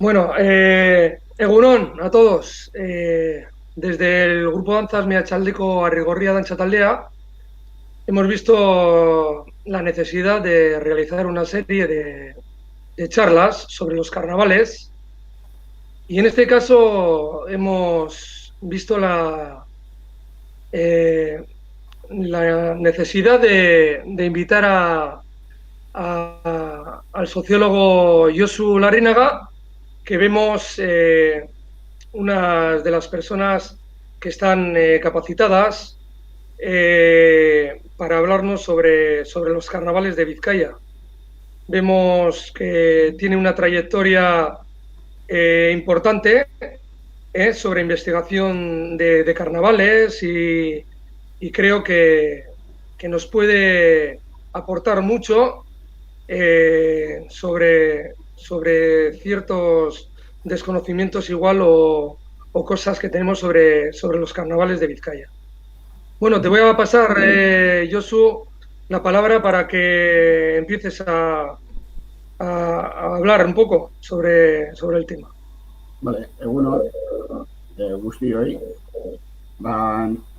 Bueno, Egunon a todos. Desde el grupo Danzas Meatzaldeko Arrigorria Danza Taldea hemos visto la necesidad de realizar una serie de charlas sobre los carnavales y en este caso hemos visto eh, la necesidad de invitar al sociólogo Josu Larrinaga, que vemos unas de las personas que están capacitadas para hablarnos sobre los carnavales de Vizcaya. Vemos que tiene una trayectoria importante sobre investigación de carnavales y creo que nos puede aportar mucho sobre ciertos desconocimientos igual o cosas que tenemos sobre los carnavales de Vizcaya. Bueno, te voy a pasar, Josu, la palabra para que empieces a hablar un poco sobre el tema. Vale, egunon, guztioi,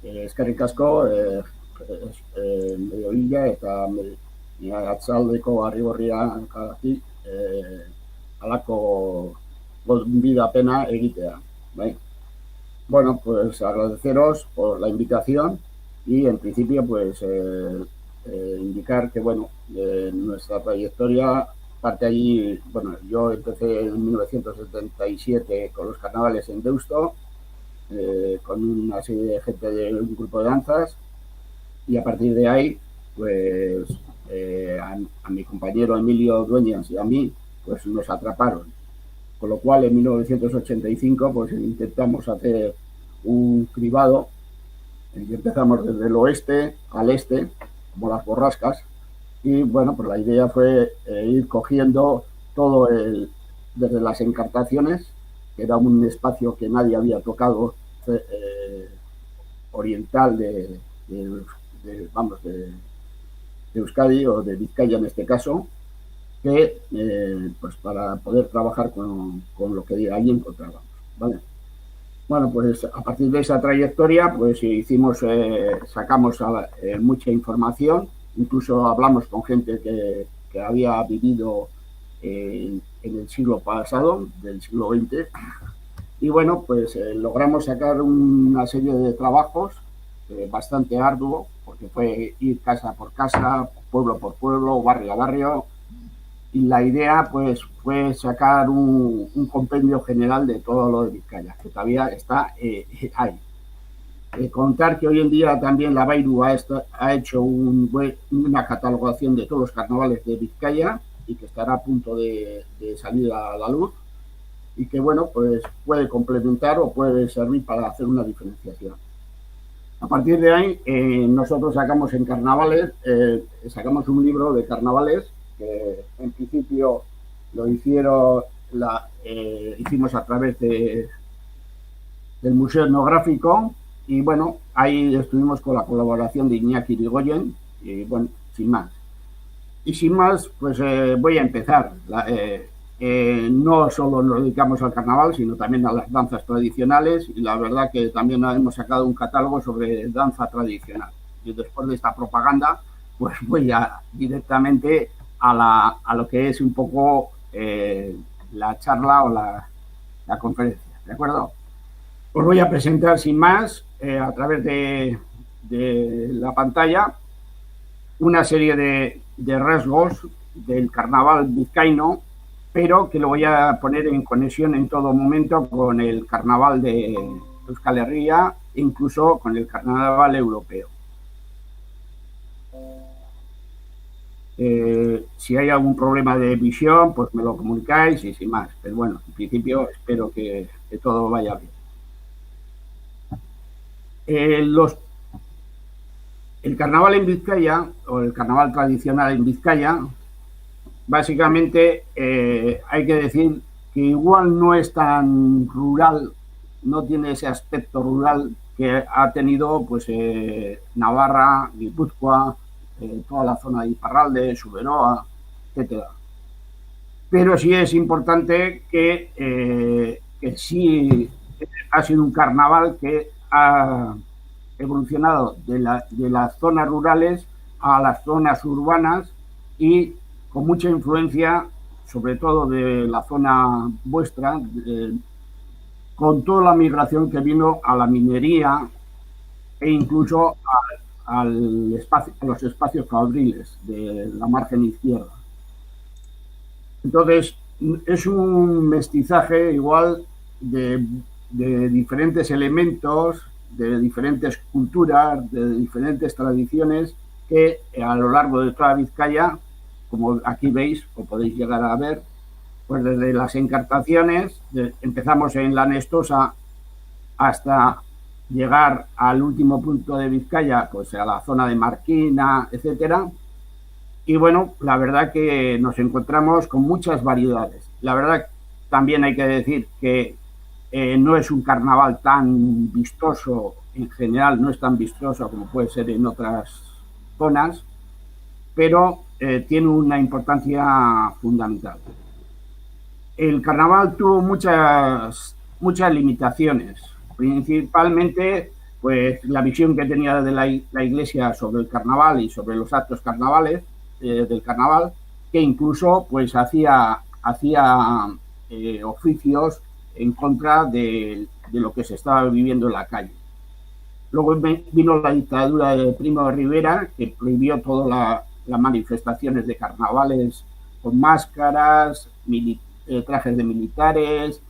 eskerrik asko, mediodilla eta atzaldeko Arrigorriagatik halako gonbidapena egitea, bai. Bueno, pues agradeceros por la invitación y en principio pues indicar que bueno, nuestra trayectoria parte allí. Bueno, yo empecé en 1977 con los carnavales en Deusto, con una serie de gente de un grupo de danzas, y a partir de ahí pues a mi compañero Emilio Dueñas y a mí pues nos atraparon, con lo cual en 1985 pues intentamos hacer un cribado y empezamos desde el oeste al este, como las borrascas, y bueno, pues la idea fue ir cogiendo desde las encartaciones, que era un espacio que nadie había tocado, oriental vamos, de Euskadi o de Vizcaya en este caso, que pues para poder trabajar con lo que allí encontrábamos, ¿vale? Bueno, pues a partir de esa trayectoria, pues sacamos mucha información, incluso hablamos con gente que había vivido en el siglo pasado, del siglo XX, y bueno, pues logramos sacar una serie de trabajos bastante arduo, porque fue ir casa por casa, pueblo por pueblo, barrio a barrio, y la idea pues fue sacar un compendio general de todo lo de Vizcaya, que todavía está ahí. Contar que hoy en día también la Bairu ha hecho una catalogación de todos los carnavales de Vizcaya y que estará a punto de salir a la luz, y que bueno, pues puede complementar o puede servir para hacer una diferenciación. A partir de ahí, nosotros sacamos en carnavales, sacamos un libro de carnavales que en principio lo hicimos a través del Museo Etnográfico, y bueno, ahí estuvimos con la colaboración de Iñaki Irigoyen, y bueno, sin más. Y sin más, pues voy a empezar. No solo nos dedicamos al carnaval, sino también a las danzas tradicionales, y la verdad que también hemos sacado un catálogo sobre danza tradicional. Y después de esta propaganda, pues voy directamente a lo que es un poco la charla o la conferencia, ¿de acuerdo? Os voy a presentar sin más, a través de la pantalla, una serie de rasgos del carnaval vizcaíno, pero que lo voy a poner en conexión en todo momento con el carnaval de Euskal Herria, incluso con el carnaval europeo. Si hay algún problema de visión, pues me lo comunicáis y sin más. Pero bueno, en principio espero que todo vaya bien. El carnaval en Vizcaya, o el carnaval tradicional en Vizcaya, básicamente hay que decir que igual no es tan rural, no tiene ese aspecto rural que ha tenido pues Navarra, Guipúzcoa, toda la zona de Iparralde, Suberoa, etcétera. pero sí es importante que sí ha sido un carnaval que ha evolucionado de las zonas rurales a las zonas urbanas y con mucha influencia, sobre todo de la zona vuestra, con toda la migración que vino a la minería e incluso a los espacios fabriles de la margen izquierda. Entonces, es un mestizaje igual de diferentes elementos, de diferentes culturas, de diferentes tradiciones que a lo largo de toda Vizcaya, como aquí veis o podéis llegar a ver, pues desde las encartaciones, empezamos en la Nestosa hasta llegar al último punto de Vizcaya, pues a la zona de Marquina, etcétera. Y bueno, la verdad que nos encontramos con muchas variedades. La verdad también hay que decir que no es un carnaval tan vistoso, en general no es tan vistoso como puede ser en otras zonas, pero tiene una importancia fundamental. El carnaval tuvo muchas limitaciones, principalmente pues la visión que tenía de la Iglesia sobre el carnaval y sobre los actos carnavales del carnaval, que incluso pues hacía oficios en contra de lo que se estaba viviendo en la calle. Luego vino la dictadura de Primo de Rivera, que prohibió todas las manifestaciones de carnavales con máscaras, trajes de militares,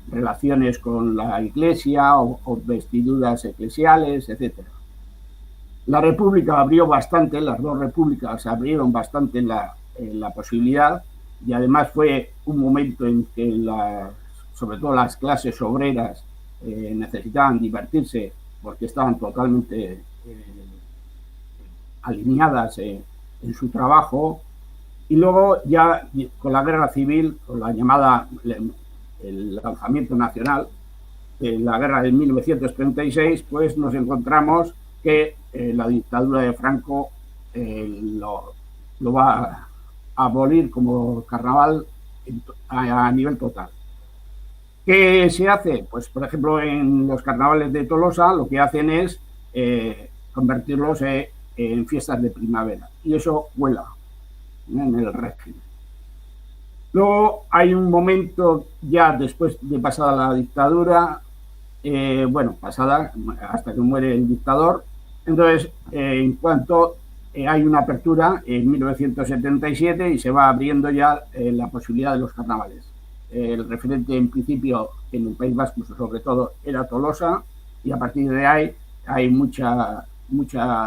relaciones con la iglesia o vestiduras eclesiales, etc. La República abrió bastante, las dos repúblicas abrieron bastante en la posibilidad, y además fue un momento en que sobre todo las clases obreras necesitaban divertirse porque estaban totalmente alineadas en su trabajo. Y luego ya con la guerra civil, con la llamada el lanzamiento nacional, la guerra de 1936, pues nos encontramos que la dictadura de Franco lo va a abolir como carnaval a nivel total. ¿Qué se hace? Pues, por ejemplo, en los carnavales de Tolosa lo que hacen es convertirlos en fiestas de primavera. Y eso vuela en el régimen. Luego hay un momento ya después de pasada la dictadura, pasada hasta que muere el dictador. Entonces, en cuanto hay una apertura en 1977 y se va abriendo ya la posibilidad de los carnavales. El referente en principio en el País Vasco sobre todo era Tolosa, y a partir de ahí hay mucha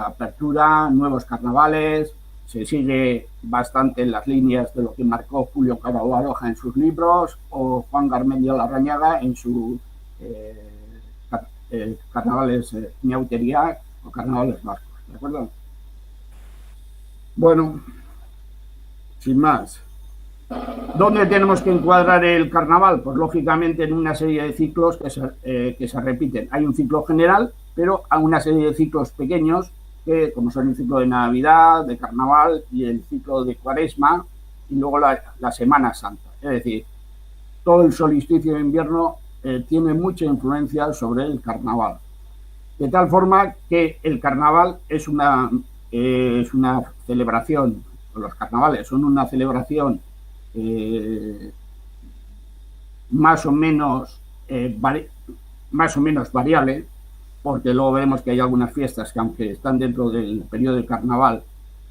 apertura, nuevos carnavales. Se sigue bastante en las líneas de lo que marcó Julio Cabo Baroja en sus libros o Juan Garmendia Larrañaga en sus carnavales Ñautería o carnavales vascos, ¿de acuerdo? Bueno, sin más. ¿Dónde tenemos que encuadrar el carnaval? Pues lógicamente en una serie de ciclos que se repiten. Hay un ciclo general, pero hay una serie de ciclos pequeños que, como son el ciclo de Navidad, de Carnaval y el ciclo de Cuaresma, y luego la Semana Santa. Es decir, todo el solsticio de invierno tiene mucha influencia sobre el carnaval. De tal forma que el carnaval es una celebración, los carnavales son una celebración más o menos variable, porque luego vemos que hay algunas fiestas que, aunque están dentro del periodo de carnaval,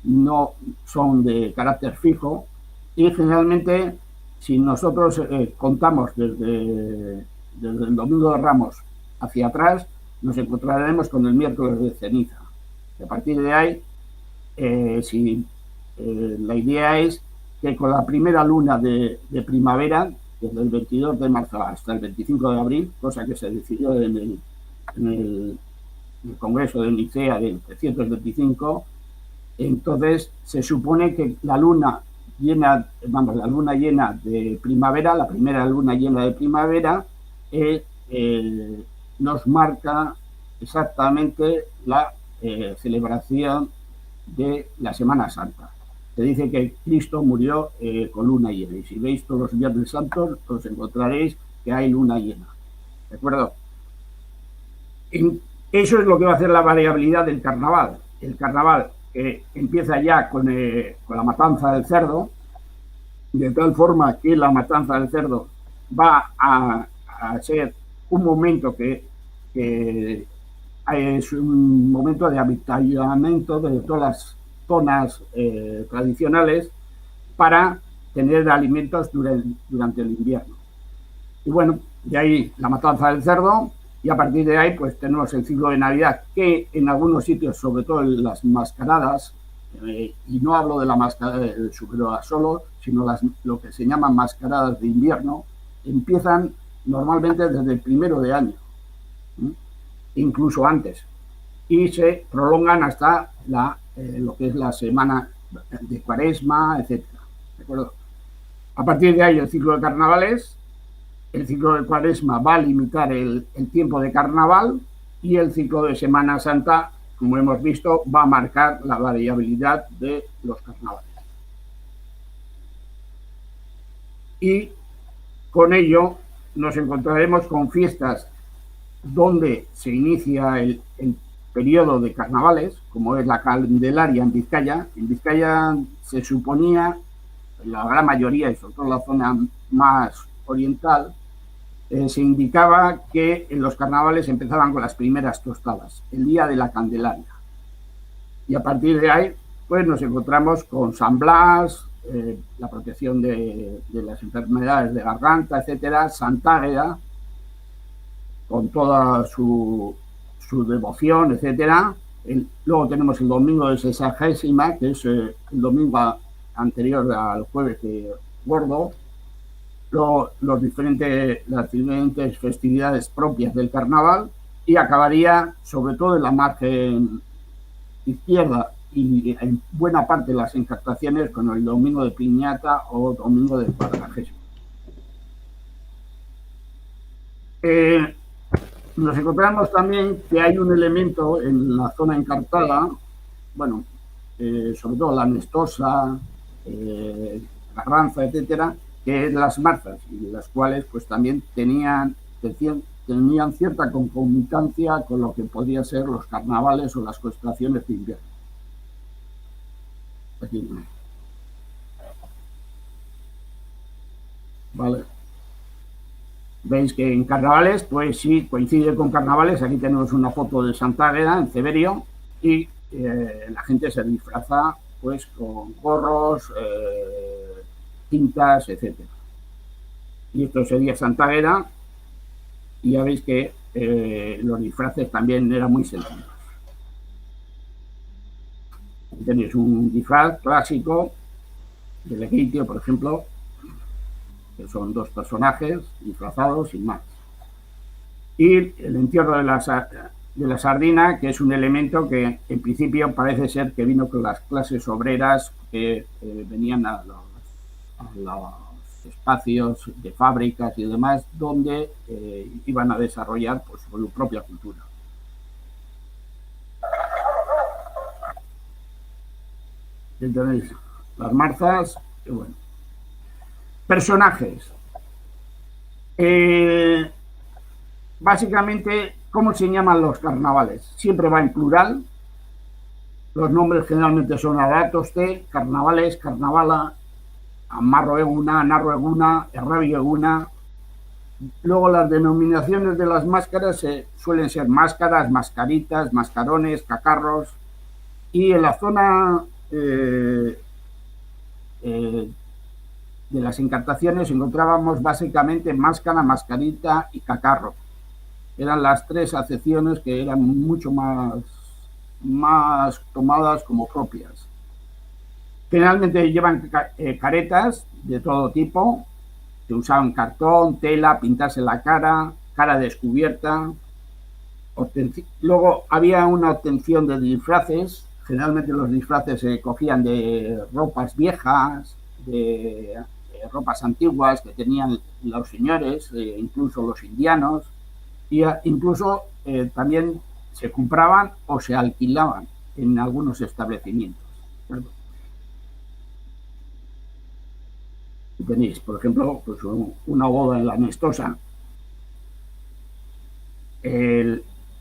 no son de carácter fijo, y generalmente si nosotros contamos desde el Domingo de Ramos hacia atrás, nos encontraremos con el miércoles de ceniza. A partir de ahí, la idea es que con la primera luna de primavera, desde el 22 de marzo hasta el 25 de abril, cosa que se decidió en el Congreso de Nicea de 325, entonces se supone que la luna llena de primavera, la primera luna llena de primavera, nos marca exactamente la celebración de la Semana Santa. se dice que Cristo murió con luna llena. Y si veis todos los Viernes Santos, os encontraréis que hay luna llena. ¿De acuerdo? Eso es lo que va a hacer la variabilidad del carnaval. El carnaval empieza ya con la matanza del cerdo, de tal forma que la matanza del cerdo va a ser un momento que es un momento de avituallamiento de todas las zonas tradicionales para tener alimentos durante el invierno. Y bueno, de ahí la matanza del cerdo, y a partir de ahí pues tenemos el ciclo de Navidad, que en algunos sitios, sobre todo en las mascaradas, y no hablo de la mascarada del Superboa solo, sino lo que se llaman mascaradas de invierno, empiezan normalmente desde el 1 de año, incluso antes, y se prolongan hasta lo que es la semana de Cuaresma, etcétera. ¿De acuerdo? A partir de ahí el ciclo de carnavales. El ciclo de Cuaresma va a limitar el tiempo de carnaval, y el ciclo de Semana Santa, como hemos visto, va a marcar la variabilidad de los carnavales. Y con ello nos encontraremos con fiestas donde se inicia el periodo de carnavales, como es la Candelaria en Vizcaya. En Vizcaya se suponía, la gran mayoría, y sobre todo la zona más oriental, se indicaba que en los carnavales empezaban con las primeras tostadas, el día de la Candelaria. Y a partir de ahí, pues nos encontramos con San Blas, la protección de las enfermedades de garganta, etcétera, Santa Águeda, con toda su devoción, etcétera. Luego tenemos el domingo de Sexagésima, que es el domingo anterior al jueves de Gordo. Luego las diferentes festividades propias del carnaval, y acabaría sobre todo en la margen izquierda y en buena parte de las encartaciones con el domingo de Piñata o domingo de Cuadragésimo. Nos encontramos también que hay un elemento en la zona encartada, bueno, sobre todo la Nestosa, Carranza, etcétera, que es las marzas, y las cuales pues también tenían cierta concomitancia con lo que podría ser los carnavales o las concentraciones de invierno. Aquí. Vale. Veis que en carnavales, pues sí, coincide con carnavales. Aquí tenemos una foto de Santa Águeda en Ceberio, y la gente se disfraza pues con gorros, cintas, etcétera. Y esto sería Santa Águeda, y ya veis que los disfraces también eran muy sencillos. Tenéis un disfraz clásico del Egipcio, por ejemplo, que son dos personajes disfrazados sin más. Y el entierro de la sardina, que es un elemento que en principio parece ser que vino con las clases obreras que venían a los espacios de fábricas y demás, donde iban a desarrollar pues, su propia cultura. Entonces, las marzas, y bueno. Personajes. Básicamente, ¿cómo se llaman los carnavales? Siempre va en plural. Los nombres generalmente son adatoste, carnavales, carnavala, amarro eguna, narro eguna, errabio eguna. Luego las denominaciones de las máscaras suelen ser máscaras, mascaritas, mascarones, cacarros. Y en la zona de las encartaciones encontrábamos básicamente máscara, mascarita y cacarro. Eran las tres acepciones que eran mucho más tomadas como propias. Generalmente llevan caretas de todo tipo, que usaban cartón, tela, pintarse la cara descubierta. Luego había una obtención de disfraces. Generalmente los disfraces se cogían de ropas viejas, de ropas antiguas que tenían los señores, incluso los indianos, y incluso también se compraban o se alquilaban en algunos establecimientos. Tenéis, por ejemplo, pues una boda en la Nestosa,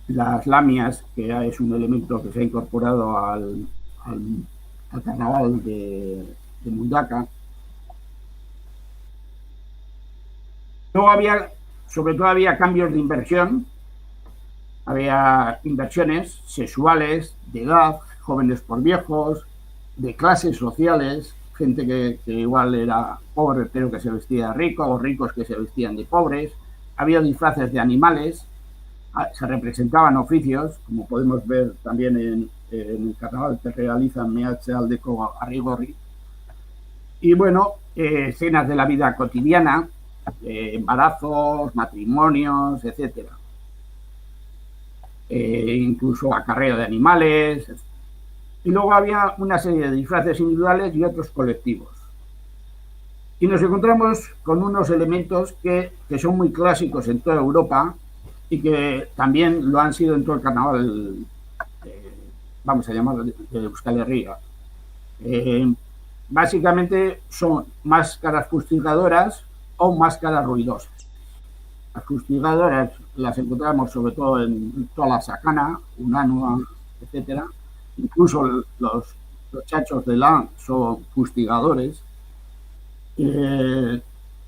las lamias, que es un elemento que se ha incorporado al carnaval de Mundaka. Luego había, sobre todo había cambios de inversión, había inversiones sexuales, de edad, jóvenes por viejos, de clases sociales, gente que igual era pobre pero que se vestía de rico, o ricos que se vestían de pobres. Había disfraces de animales, se representaban oficios, como podemos ver también en el carnaval que realiza MH Aldeco Arrigorri. Y bueno, escenas de la vida cotidiana, embarazos, matrimonios, etcétera. Incluso acarreo de animales. Y luego había una serie de disfraces individuales y otros colectivos. Y nos encontramos con unos elementos que son muy clásicos en toda Europa y que también lo han sido en todo el carnaval, vamos a llamarlo, de Euskal Herria. Básicamente son máscaras fustigadoras o máscaras ruidosas. Las fustigadoras las encontramos sobre todo en toda la Sacana, Unanua, etcétera. Incluso los chachos de LAN son fustigadores.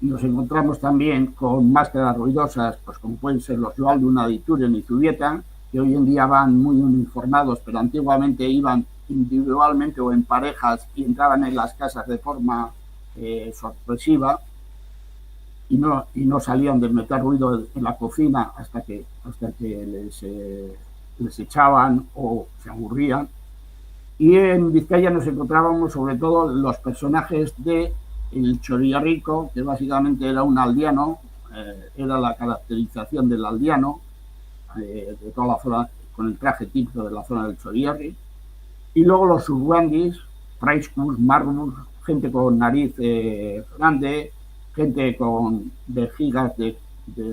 Nos encontramos también con máscaras ruidosas, pues como pueden ser los Joal de una Dituren y Zubieta, que hoy en día van muy uniformados, pero antiguamente iban individualmente o en parejas y entraban en las casas de forma sorpresiva y no salían de meter ruido en la cocina hasta que les echaban o se aburrían. Y en Vizcaya nos encontrábamos sobre todo los personajes de el Chorierrico, que básicamente era un aldeano, era la caracterización del aldeano, de toda la zona, con el traje típico de la zona del Chorierri. Y luego los subrandis, Praiscus, Marmus, gente con nariz grande, gente con vejigas de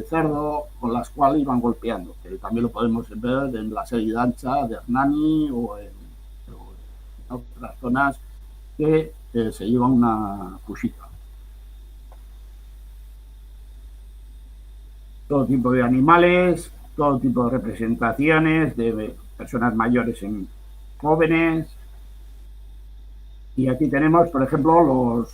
cerdo, con las cuales iban golpeando, que también lo podemos ver en la serie danza de Hernani o en otras zonas que se lleva una cusita. Todo tipo de animales, todo tipo de representaciones de personas mayores en jóvenes. Y aquí tenemos, por ejemplo,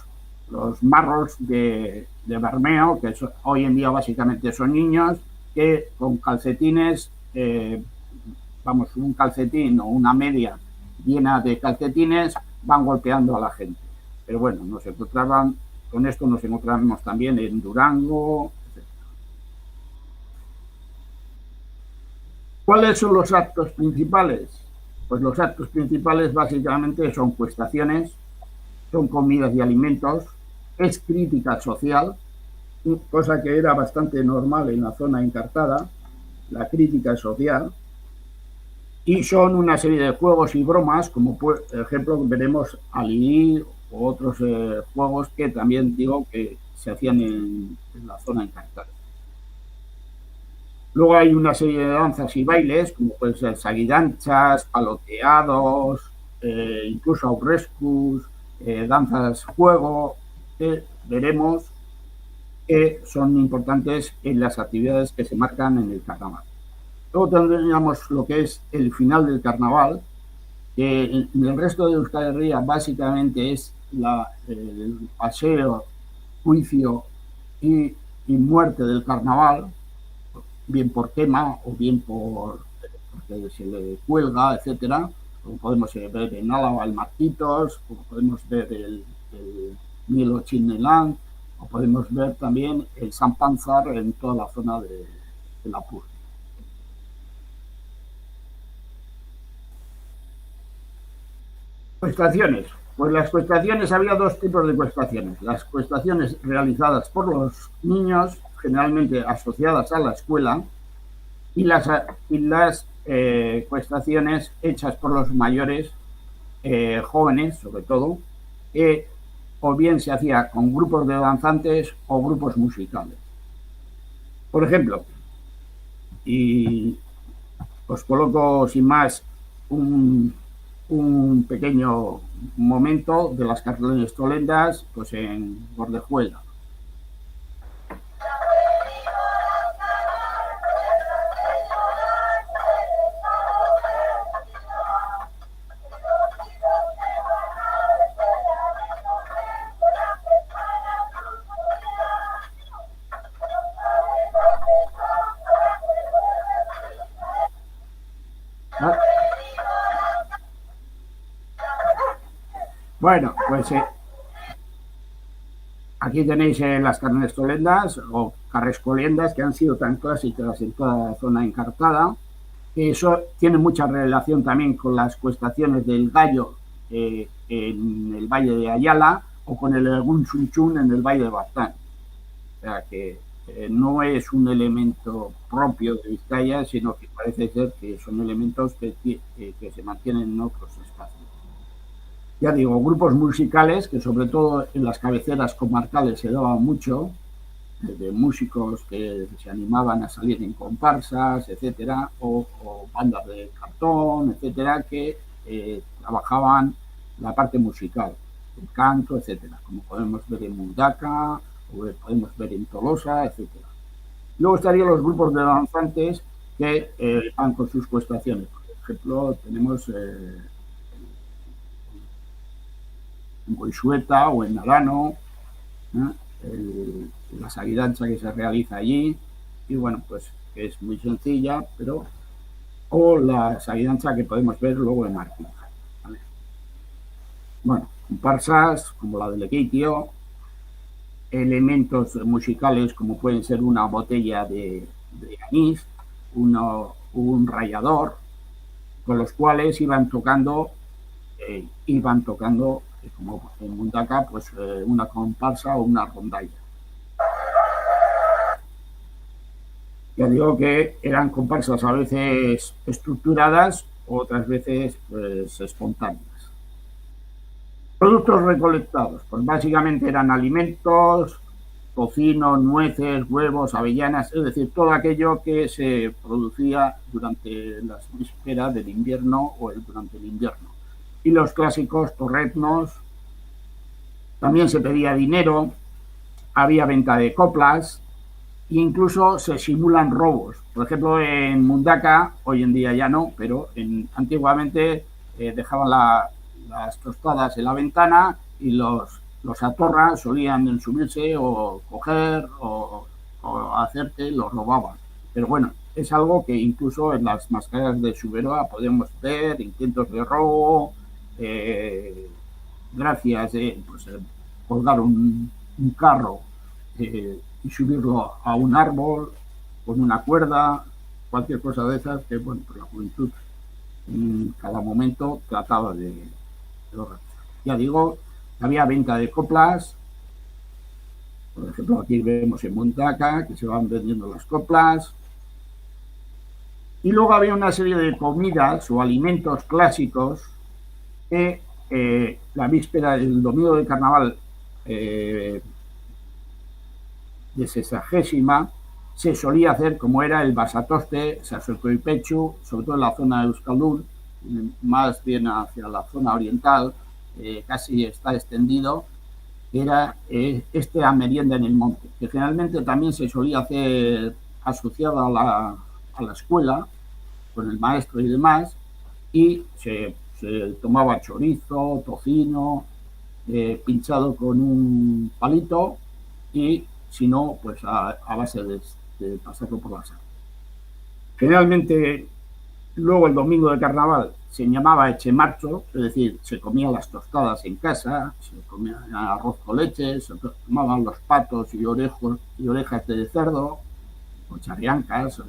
los marros de Bermeo, que hoy en día básicamente son niños, que con calcetines, un calcetín o una media llena de calcetines, van golpeando a la gente. Pero bueno, con esto nos encontramos también en Durango, etc. ¿Cuáles son los actos principales? Pues los actos principales básicamente son cuestaciones, son comidas y alimentos, es crítica social, cosa que era bastante normal en la zona encartada, la crítica social, y son una serie de juegos y bromas, como por ejemplo veremos Ali o otros juegos que también digo que se hacían en la zona encartada. Luego hay una serie de danzas y bailes, como pueden ser saguidanchas, paloteados, incluso aurrescus, danzas juego, que veremos que son importantes en las actividades que se marcan en el carnaval. Luego tendríamos lo que es el final del carnaval, que en el resto de Euskal Herria básicamente es el paseo, juicio y muerte del carnaval, bien por quema o bien porque se le cuelga, etcétera, como podemos ver en Álava el Marquitos, como podemos ver el Mielo Chineland, o podemos ver también el San Panzar en toda la zona de la Pur. Cuestaciones. Pues las cuestaciones, había dos tipos de cuestaciones. Las cuestaciones realizadas por los niños, generalmente asociadas a la escuela, y las cuestaciones hechas por los mayores, jóvenes sobre todo, que o bien se hacía con grupos de danzantes o grupos musicales. Por ejemplo, y os coloco sin más un un pequeño momento de las carnestolendas pues en Bordejuela. ¿Ah? Bueno, pues aquí tenéis las carnestolendas o carrescoliendas que han sido tan clásicas en toda la zona encartada. Eso tiene mucha relación también con las cuestaciones del Gallo en el Valle de Ayala o con el Egunsunchun en el Valle de Baztán. O sea que no es un elemento propio de Vizcaya, sino que parece ser que son elementos que se mantienen en otros espacios. Ya digo, grupos musicales que sobre todo en las cabeceras comarcales se daban mucho, de músicos que se animaban a salir en comparsas, etcétera, o bandas de cartón, etcétera, que trabajaban la parte musical, el canto, etcétera, como podemos ver en Mundaka, o podemos ver en Tolosa, etcétera. Luego estarían los grupos de danzantes que van con sus cuestaciones. Por ejemplo, tenemos en Goizueta o en Arano, la sabidanza que se realiza allí, y bueno, pues es muy sencilla, pero o la sabidanza que podemos ver luego en Martín. ¿Vale? Bueno, comparsas como la del Equitio, elementos musicales como pueden ser una botella de anís, un rallador, con los cuales iban tocando como en Mundaka, pues una comparsa o una rondalla. Ya digo que eran comparsas a veces estructuradas, otras veces pues espontáneas. Productos recolectados, pues básicamente eran alimentos, tocino, nueces, huevos, avellanas, es decir, todo aquello que se producía durante las vísperas del invierno o durante el invierno. Y los clásicos torretnos, también se pedía dinero, había venta de coplas e incluso se simulan robos. Por ejemplo, en Mundaka, hoy en día ya no, pero antiguamente dejaban las tostadas en la ventana y los atorras solían subirse o coger o hacerte, los robaban. Pero bueno, es algo que incluso en las mascaras de Suberoa podemos ver, intentos de robo, gracias pues, colgar un carro y subirlo a un árbol con una cuerda, cualquier cosa de esas que, bueno, pues la juventud en cada momento trataba de organizar. Ya digo, había venta de coplas, por ejemplo, aquí vemos en Mundaka que se van vendiendo las coplas, y luego había una serie de comidas o alimentos clásicos que la víspera del domingo de carnaval de sexagésima se solía hacer como era el basatoste, sasocoipechu, sobre todo en la zona de Euskaldun, más bien hacia la zona oriental, casi está extendido, era a merienda en el monte, que generalmente también se solía hacer asociada a la escuela, con el maestro y demás, y se tomaba chorizo, tocino, pinchado con un palito y si no, pues a base de pasarlo por la sal. Generalmente, luego el domingo de carnaval se llamaba echemarcho, es decir, se comían las tostadas en casa, se comía arroz con leche, se tomaban los patos y orejas de cerdo, o charriancas.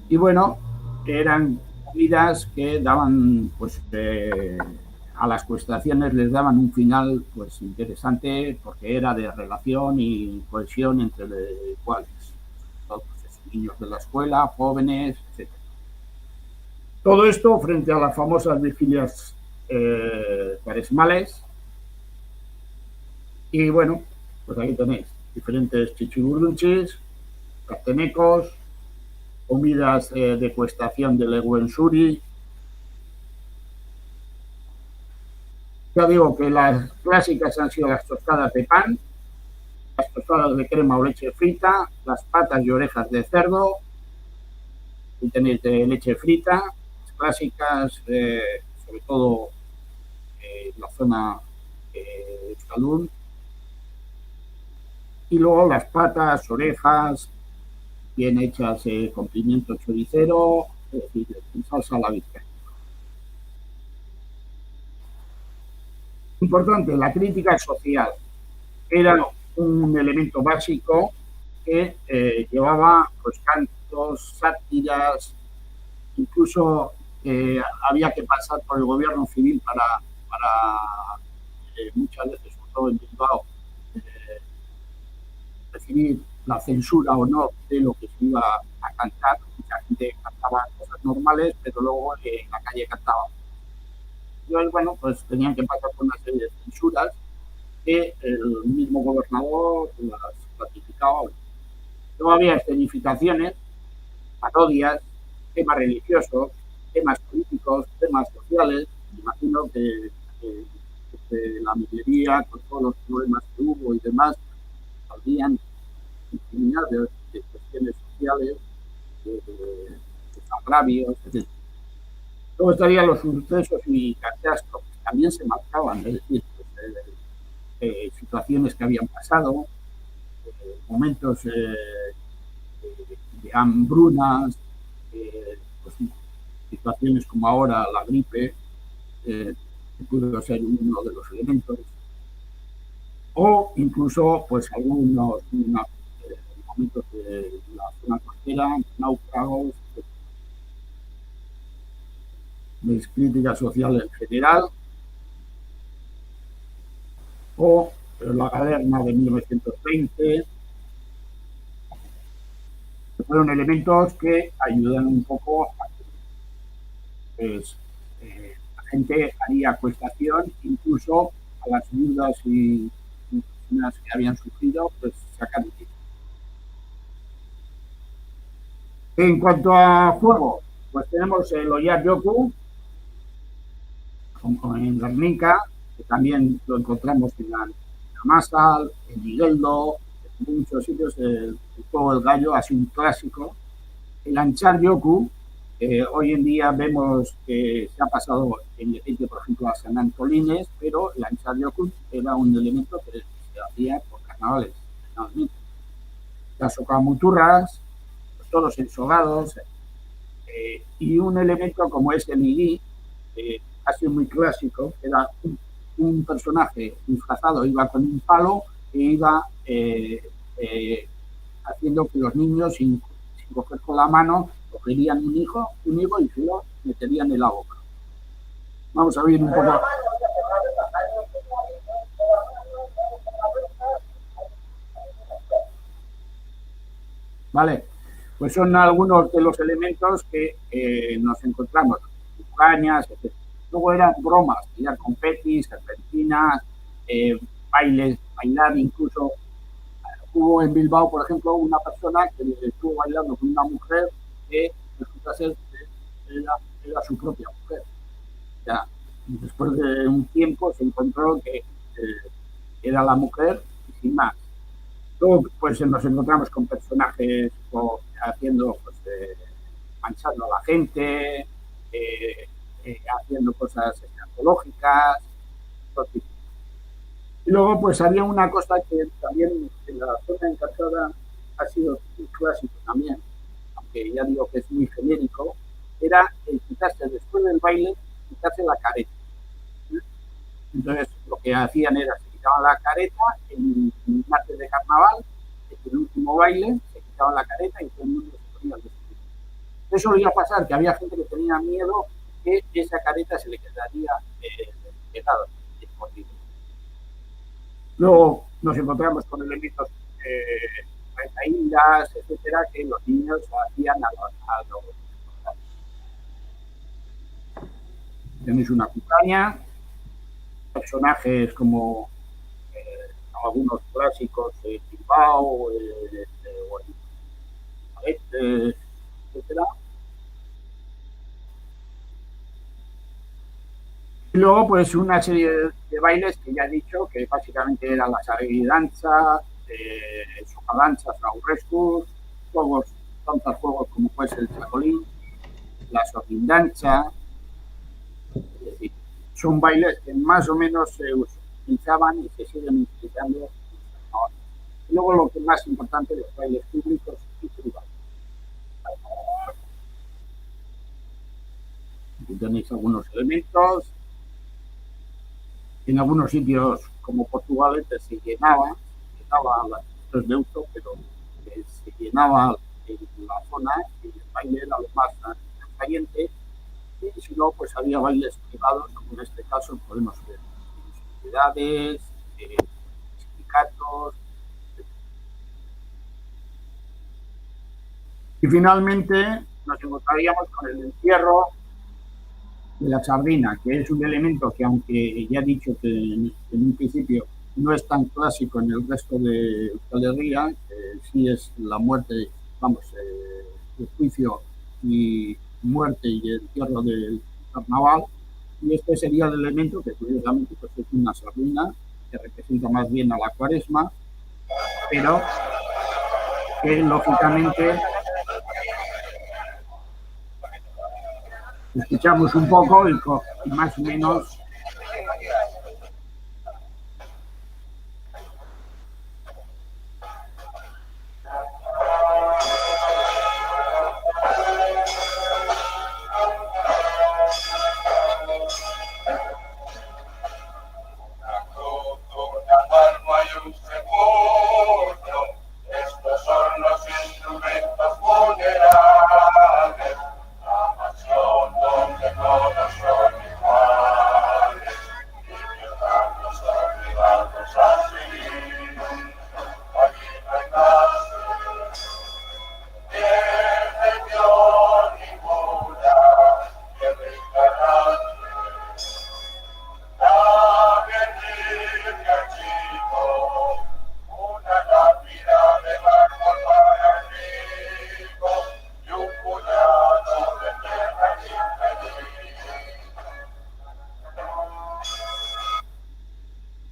Y bueno, eran comidas que daban, pues, a las cuestaciones les daban un final pues interesante porque era de relación y cohesión entre iguales, todos esos niños de la escuela, jóvenes, etc. Todo esto frente a las famosas vigilias cuaresmales. Y bueno, pues ahí tenéis diferentes chichigurunchis, castenecos, comidas de cuestación de Leguensuri, Ya digo que las clásicas han sido las tostadas de pan, las tostadas de crema o leche frita, las patas y orejas de cerdo, y tenéis de leche frita, las clásicas, sobre todo en la zona de Euskaldun, y luego las patas, orejas, bien hechas con pimiento choricero, es decir, en salsa a la vizca. Importante, la crítica social era un elemento básico que llevaba pues, cantos, sátiras, incluso había que pasar por el gobierno civil para muchas veces, sobre todo en Bilbao, decidir la censura o no de lo que se iba a cantar. Mucha gente cantaba cosas normales, pero luego en la calle cantaba. Y bueno, pues tenían que pasar por una serie de censuras que el mismo gobernador las ratificaba. Luego había escenificaciones, parodias, temas religiosos, temas políticos, temas sociales. Me imagino que la minería, con todos los problemas que hubo y demás, habrían infinidad de cuestiones sociales, de agravios, etc. Luego estarían los sucesos y catástrofes, también se marcaban, es decir, pues, situaciones que habían pasado, momentos de hambrunas, pues, situaciones como ahora la gripe, que pudo ser uno de los elementos, o incluso pues algunos momentos de la zona costera, náufragos, de crítica social en general, o la galerna de 1920, que fueron elementos que ayudan un poco a que pues, la gente haría acuestación, incluso a las viudas y personas que habían sufrido, pues sacar el dinero. En cuanto a juego, pues tenemos el Oyar Yoku, en Guernica, que también lo encontramos en la Masal, en Migueldo, en muchos sitios. El juego del gallo ha sido un clásico. El Anchar Yoku, hoy en día vemos que se ha pasado en Lequeite, por ejemplo, a San Antolines, pero el Anchar Yoku era un elemento que se hacía por carnavales. Las socamuturras, los toros ensogados, y un elemento como es el igui, ha sido muy clásico, era un personaje disfrazado, iba con un palo e iba haciendo que los niños, sin coger con la mano, cogerían un higo y se lo meterían en la boca. Vamos a ver un poco. Vale, pues son algunos de los elementos que nos encontramos. Cañas, etc. Luego eran bromas, tirar confetis, serpentinas, bailar incluso. Hubo en Bilbao, por ejemplo, una persona que estuvo bailando con una mujer que resulta ser que era su propia mujer. Ya, después de un tiempo se encontró que era la mujer y sin más. Luego pues nos encontramos con personajes haciendo, pues, manchando a la gente, haciendo cosas escatológicas, todo tipo. Y luego pues había una cosa que también en la zona encartada ha sido un clásico también, aunque ya digo que es muy genérico, era el quitarse después del baile, quitarse la careta. Entonces lo que hacían era se quitaban la careta en el martes de carnaval, en el último baile se quitaban la careta y todo el mundo se ponía el vestido. Eso le iba a pasar, que había gente que tenía miedo que esa careta se le quedaría pegada. Luego nos encontramos con elementos retaídas, etcétera, que los niños hacían a los. Tenéis una cucaña, personajes como algunos clásicos de Bilbao, etcétera. Y luego, pues, una serie de bailes que ya he dicho, que básicamente eran la sarguidanza, socadanza, aurrescus, juegos, tantos juegos como puede ser el chacolín, la sorguindanza. Es decir, son bailes que más o menos se utilizaban y se siguen utilizando ahora. Y luego, lo que es más importante, los bailes públicos y privados. Aquí tenéis algunos elementos. En algunos sitios como Portugal se llenaba las pistas de auto, pero se llenaba en la zona y el baile era lo más atrayente. Y si no, pues había bailes privados, como en este caso podemos ver sociedades, sindicatos. Y finalmente nos encontraríamos con el entierro de la sardina, que es un elemento que, aunque ya he dicho que en un principio no es tan clásico en el resto de Euskal Herria, sí es la muerte, vamos, el juicio y muerte y el entierro del carnaval, y este sería el elemento que curiosamente pues, es una sardina que representa más bien a la cuaresma, pero que lógicamente escuchamos un poco y más o menos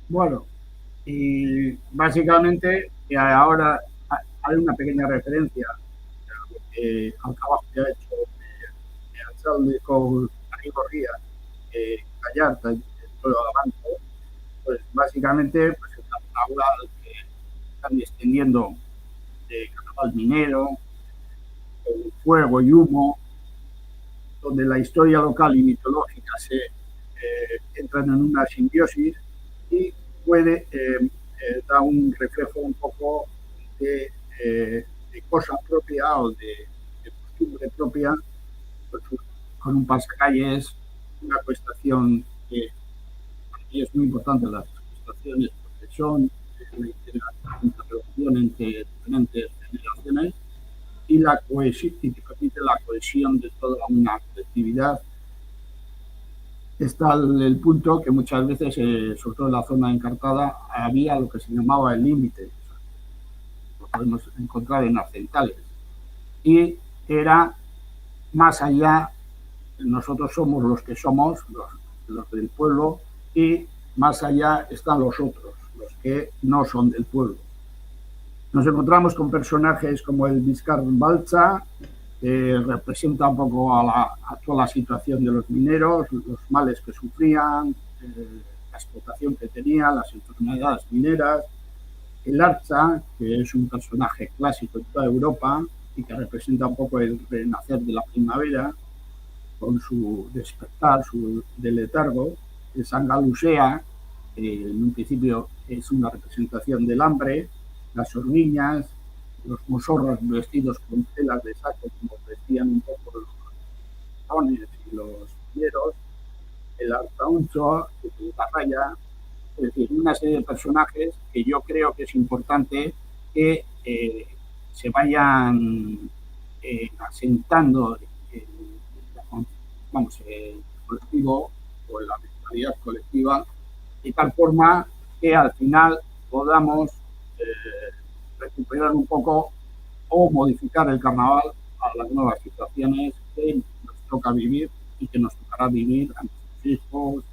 bueno, y básicamente ahora hay una pequeña referencia al trabajo que ha hecho alcalde con Arrigorría, Gallarta y todo el avance, pues básicamente pues, el carnaval que están extendiendo de carnaval minero, con fuego y humo, donde la historia local y mitológica se entran en una simbiosis y puede dar un reflejo un poco de cosa propia o de costumbre propia, pues, con un pasacalles, una cuestación que aquí es muy importante, las cuestaciones, porque son la interrelación entre diferentes generaciones y la cohesión, y que permite la cohesión de toda una colectividad. Está el punto que muchas veces, sobre todo en la zona encartada, había lo que se llamaba el límite, lo podemos encontrar en Arcentales, y era más allá, nosotros somos los que somos, los del pueblo, y más allá están los otros, los que no son del pueblo. Nos encontramos con personajes como el Vizcar Balcha, que representa un poco a toda la situación de los mineros, los males que sufrían, la explotación que tenían, las enfermedades mineras. El Archa, que es un personaje clásico en toda Europa y que representa un poco el renacer de la primavera, con su despertar, del letargo. El Sangalusea, en un principio es una representación del hambre. Las hormiñas, los mozorros vestidos con telas de saco, como vestían un poco los varones y los fieros, el Artauncho, el Tarraya, es decir, una serie de personajes que yo creo que es importante que se vayan asentando el colectivo o en la mentalidad colectiva, de tal forma que al final podamos recuperar un poco o modificar el carnaval a las nuevas situaciones que nos toca vivir y que nos tocará vivir a nuestros hijos,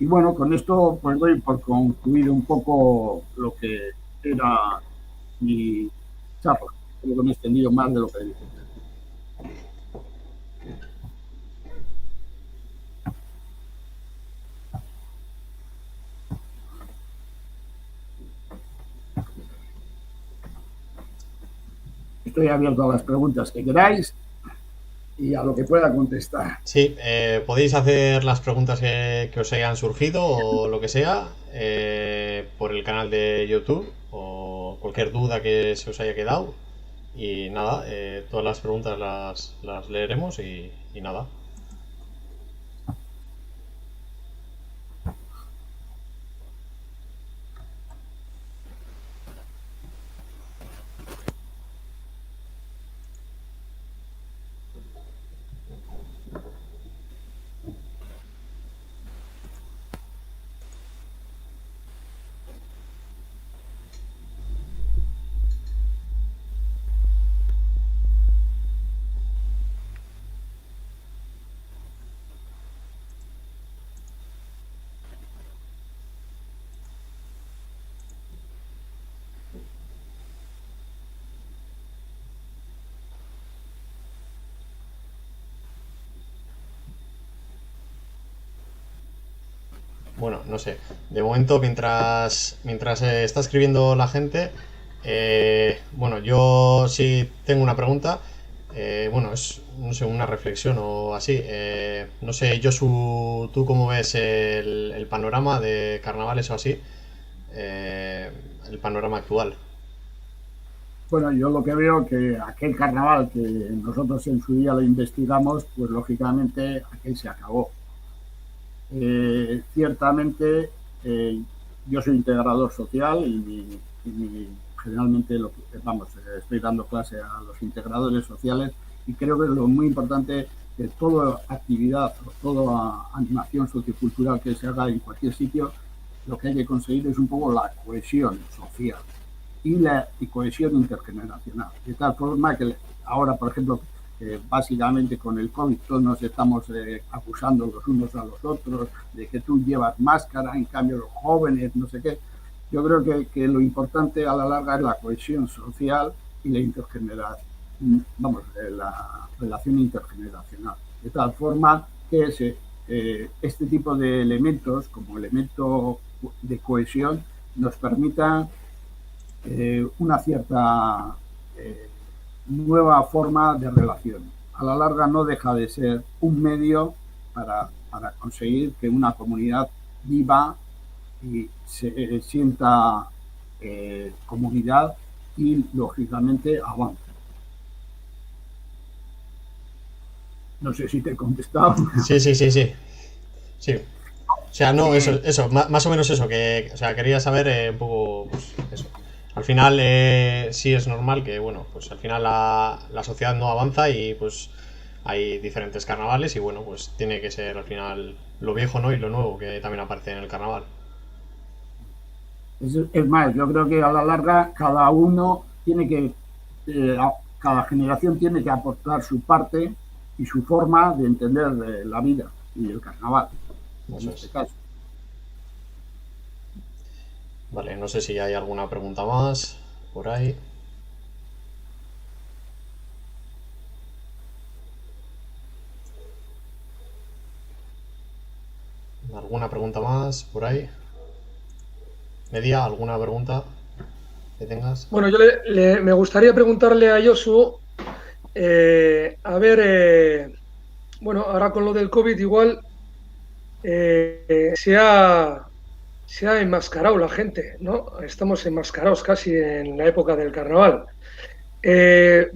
Y bueno, con esto pues doy por concluido un poco lo que era mi charla. Creo que me he extendido más de lo que dije. Estoy abierto a las preguntas que queráis y a lo que pueda contestar. Sí, podéis hacer las preguntas que os hayan surgido o lo que sea por el canal de YouTube o cualquier duda que se os haya quedado. Y nada, todas las preguntas las leeremos y nada. Bueno, no sé. De momento, mientras está escribiendo la gente, bueno, yo sí tengo una pregunta. Bueno, es, no sé, una reflexión o así. No sé, Josu, ¿tú cómo ves el panorama de carnavales o así? El panorama actual. Bueno, yo lo que veo que aquel carnaval que nosotros en su día lo investigamos, pues lógicamente aquel se acabó. Ciertamente, yo soy integrador social generalmente vamos, estoy dando clase a los integradores sociales y creo que es lo muy importante que toda actividad o toda animación sociocultural que se haga en cualquier sitio, lo que hay que conseguir es un poco la cohesión social y cohesión intergeneracional. De tal forma que ahora, por ejemplo, básicamente con el COVID todos nos estamos acusando los unos a los otros de que tú llevas máscara, en cambio los jóvenes, no sé qué. Yo creo que lo importante a la larga es la cohesión social y la intergeneración, vamos, la relación intergeneracional. De tal forma que este tipo de elementos, como elemento de cohesión, nos permitan una cierta nueva forma de relación. A la larga no deja de ser un medio para conseguir que una comunidad viva y se sienta comunidad y lógicamente avance. No sé si te he contestado. Sí, sí, sí, sí. Sí. O sea, no, eso, más o menos eso, que, o sea, quería saber un poco, pues, eso. Al final, sí es normal que, bueno, pues al final la sociedad no avanza y pues hay diferentes carnavales y bueno, pues tiene que ser al final lo viejo, ¿no? Y lo nuevo que también aparece en el carnaval. Es más, yo creo que a la larga cada uno tiene que, cada generación tiene que aportar su parte y su forma de entender la vida y el carnaval, en este caso. Vale, no sé si hay alguna pregunta más por ahí. ¿Alguna pregunta más por ahí? Media, ¿alguna pregunta que tengas? Bueno, yo me gustaría preguntarle a Josu, a ver, bueno, ahora con lo del COVID igual se ha enmascarado la gente, ¿no? Estamos enmascarados casi en la época del carnaval.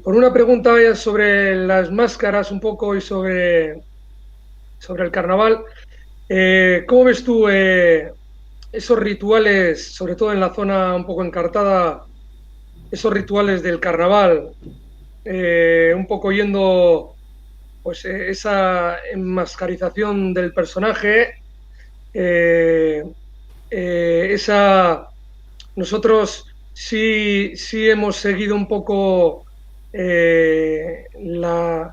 Por una pregunta sobre las máscaras un poco y sobre el carnaval, ¿cómo ves tú esos rituales, sobre todo en la zona un poco encartada, esos rituales del carnaval, un poco yendo, pues esa enmascarización del personaje, eh, esa, nosotros sí hemos seguido un poco la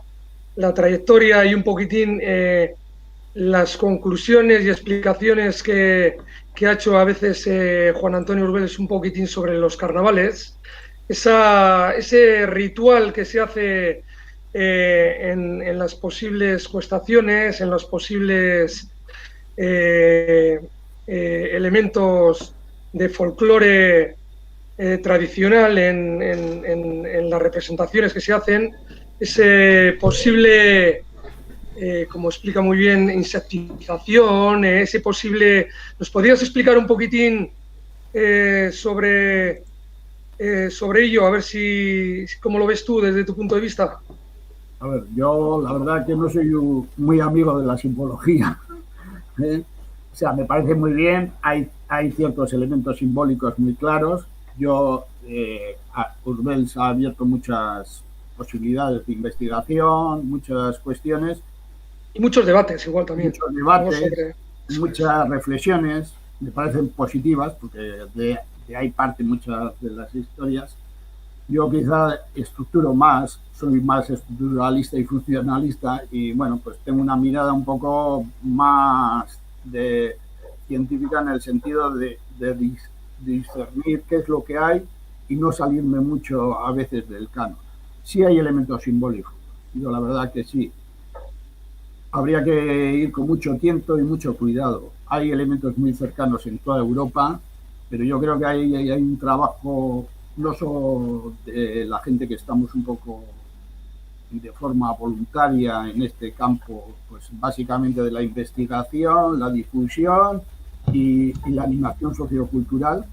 trayectoria y un poquitín las conclusiones y explicaciones que ha hecho a veces Juan Antonio Urbels un poquitín sobre los carnavales, ese ritual que se hace en las posibles cuestaciones, en los posibles elementos de folclore tradicional en las representaciones que se hacen, ese posible, como explica muy bien, insectización, ese posible... ¿Nos podrías explicar un poquitín sobre ello? A ver si cómo lo ves tú desde tu punto de vista. A ver, yo la verdad que no soy muy amigo de la simbología. O sea, me parece muy bien, hay ciertos elementos simbólicos muy claros. Urbels ha abierto muchas posibilidades de investigación, muchas cuestiones. Y muchos debates igual también. Muchos debates, muchas reflexiones, me parecen positivas, porque de ahí parten muchas de las historias. Yo quizá soy más estructuralista y funcionalista, y bueno, pues tengo una mirada un poco más científica, en el sentido de discernir qué es lo que hay y no salirme mucho a veces del canon. Sí hay elementos simbólicos, yo la verdad que sí. Habría que ir con mucho tiento y mucho cuidado. Hay elementos muy cercanos en toda Europa, pero yo creo que hay un trabajo, no solo de la gente que estamos un poco de forma voluntaria en este campo, pues básicamente de la investigación, la difusión y la animación sociocultural,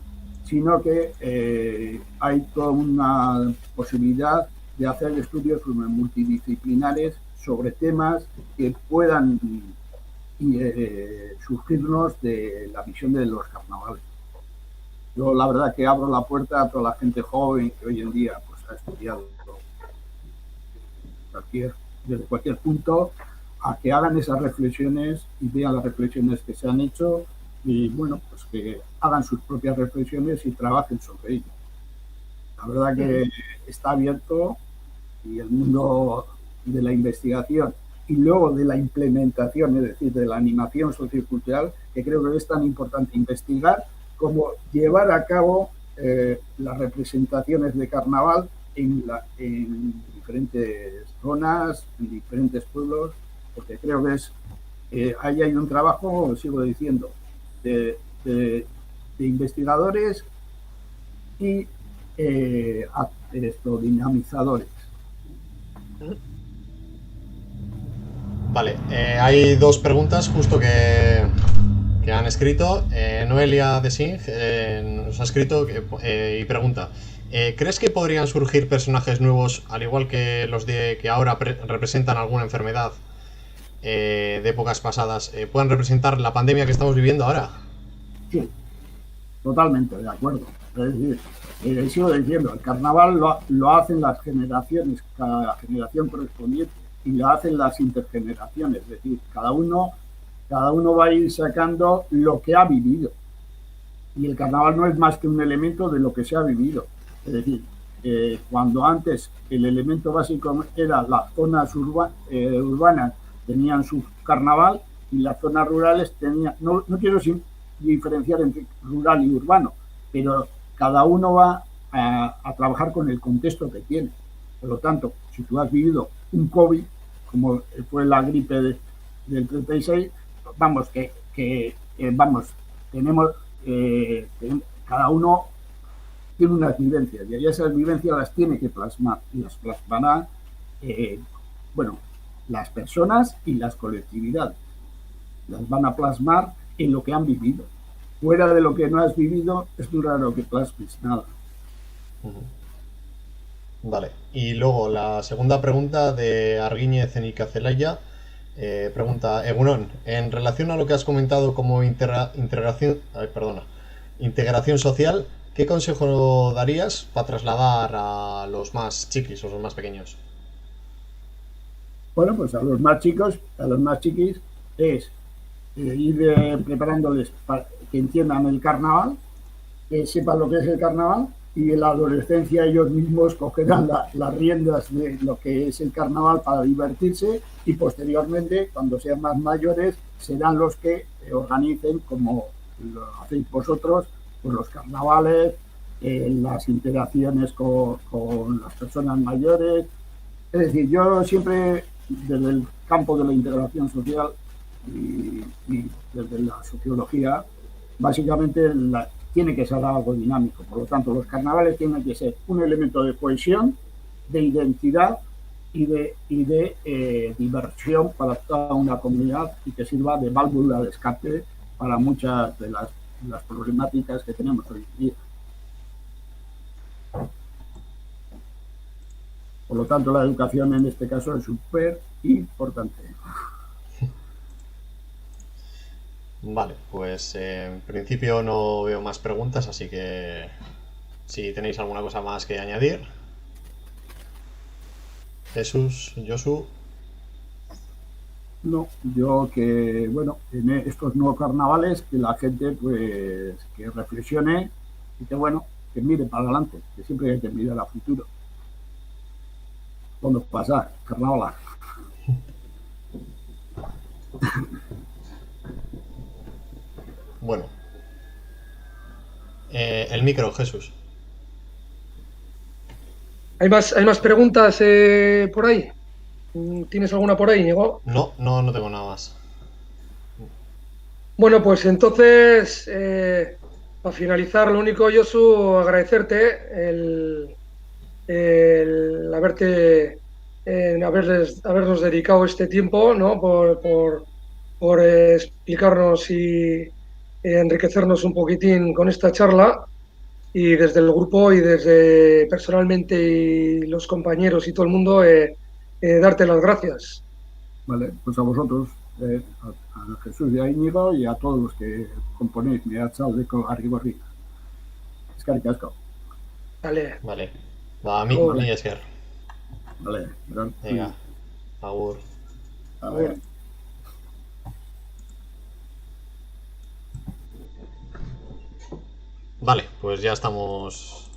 sino que hay toda una posibilidad de hacer estudios multidisciplinares sobre temas que puedan surgirnos de la visión de los carnavales. Yo la verdad que abro la puerta a toda la gente joven que hoy en día pues ha estudiado desde cualquier punto, a que hagan esas reflexiones y vean las reflexiones que se han hecho, y bueno, pues que hagan sus propias reflexiones y trabajen sobre ello. La verdad que está abierto, y el mundo de la investigación y luego de la implementación, es decir, de la animación sociocultural, que creo que es tan importante investigar como llevar a cabo las representaciones de carnaval en diferentes zonas, en diferentes pueblos, porque creo que ahí hay un trabajo, sigo diciendo, de investigadores y dinamizadores. Vale, hay dos preguntas justo que han escrito. Noelia de Singh nos ha escrito y pregunta: ¿crees que podrían surgir personajes nuevos, al igual que los que ahora representan alguna enfermedad de épocas pasadas, puedan representar la pandemia que estamos viviendo ahora? Sí, totalmente de acuerdo. Es decir, sigo diciendo, el carnaval lo hacen las generaciones, cada generación correspondiente, y lo hacen las intergeneraciones. Es decir, cada uno va a ir sacando lo que ha vivido. Y el carnaval no es más que un elemento de lo que se ha vivido. Es decir, cuando antes el elemento básico era las zonas urbanas tenían su carnaval, y las zonas rurales tenían... No quiero diferenciar entre rural y urbano, pero cada uno va a trabajar con el contexto que tiene. Por lo tanto, si tú has vivido un COVID, como fue la gripe del 36, vamos, tenemos, cada uno tiene unas vivencias, y esas vivencias las tiene que plasmar, y las plasmará, las personas y las colectividades. Las van a plasmar en lo que han vivido. Fuera de lo que no has vivido, es muy raro que plasmes nada. Vale, y luego la segunda pregunta de Arguíñez Zenica Celaya, pregunta: Egunon, en relación a lo que has comentado como integración social, ¿qué consejo darías para trasladar a los más chiquis o los más pequeños? Bueno, pues a los más chiquis es ir preparándoles para que entiendan el carnaval, que sepan lo que es el carnaval, y en la adolescencia ellos mismos cogerán las riendas de lo que es el carnaval para divertirse, y posteriormente, cuando sean más mayores, serán los que organicen, como lo hacéis vosotros, pues los carnavales, las interacciones con las personas mayores. Es decir, yo siempre, desde el campo de la integración social y desde la sociología, básicamente tiene que ser algo dinámico. Por lo tanto, los carnavales tienen que ser un elemento de cohesión, de identidad y de diversión para toda una comunidad, y que sirva de válvula de escape para muchas de las problemáticas que tenemos hoy en día. Por lo tanto, la educación en este caso es súper importante. Vale, pues en principio no veo más preguntas, así que si tenéis alguna cosa más que añadir. Jesús, Josu. No, yo que, bueno, en estos nuevos carnavales, que la gente, pues, que reflexione y que, bueno, que mire para adelante, que siempre hay que mirar a futuro. ¿Cuándo pasa? Carnaval. Bueno. El micro, Jesús. ¿Hay más preguntas por ahí? ¿Tienes alguna por ahí, Íñigo? No, no tengo nada más. Bueno, pues entonces, para finalizar, lo único, Josu, agradecerte el habernos dedicado este tiempo, ¿no? Por explicarnos y enriquecernos un poquitín con esta charla. Y desde el grupo y desde personalmente y los compañeros y todo el mundo, darte las gracias. Vale, pues a vosotros, a Jesús y a Íñigo y a todos los que componéis Meatzaldeko Arrigorri. Eskerrik asko. Vale. Vale. Va, a mí esker. Vale, venga. Agur. A ver. Vale, pues ya estamos